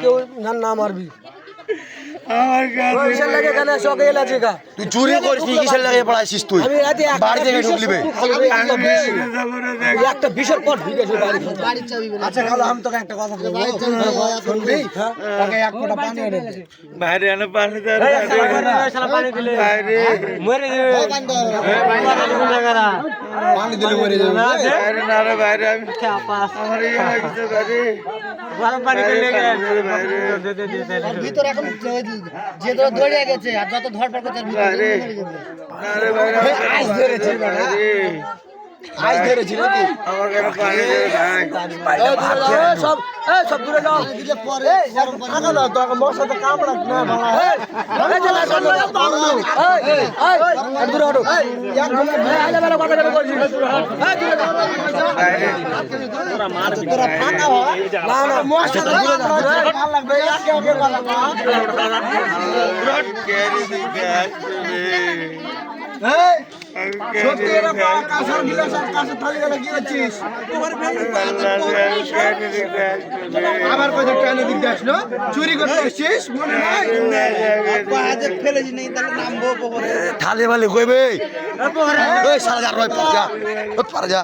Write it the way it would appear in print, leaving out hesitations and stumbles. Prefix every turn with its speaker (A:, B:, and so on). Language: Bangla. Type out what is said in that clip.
A: কেউ না মারবি তুই চুরি করিস কিসের লাগে পড়াইছিস তুই বাড়ি থেকে ঢুকলিবে একটা বিশাল পট আচ্ছা খালো আমি তোকে একটা কথা বলবো শুনবি তোকে এক ফোঁটা পানি এনে দে
B: বাইরে এনে পানি দে বাইরে মরে
A: পানি দিলে মরে যাবে
B: বাইরে না রে বাইরে আমি আমার ইয়ে লাগছে বাইরে গরম পানি দিলে
C: ভিতরে এখন যে ধরে দৌড়ে গেছে আর যত ধরপড় করতে
B: বাইরে না রে বাইরে
A: আইস ধরেছি আইস ধরেছি নাকি
B: আমার কাছে পানি দে ভাই
A: সব সব দূরে যাও দিলে পরে আগা না তো আগা মশা তো কামড়া না ভালো এই চলে এই দূরে হটো এক ঘন্টা আলে বেলা কথা কথা বলছিস এই দূরে যাও
B: বাইরে
A: তোরা মার তোরা ফাঁকা হ না না মশা তো দূরে যাও ভালো লাগবে একে একে ভালো লাগবে
B: রট কেরি দিগাস
A: এই সত্যি এরা কাঁসার গিলাস আর কাঁসার থালি গেলে কি হচ্ছিস আবার কত টাইনে দিক দাস না চুরি করতে এসেছিস মনে নাই বাজে ফেলেছি নাই তাহলে নামবো পরে থালে ভালে কইবে ওই সারা যা রয় পার যা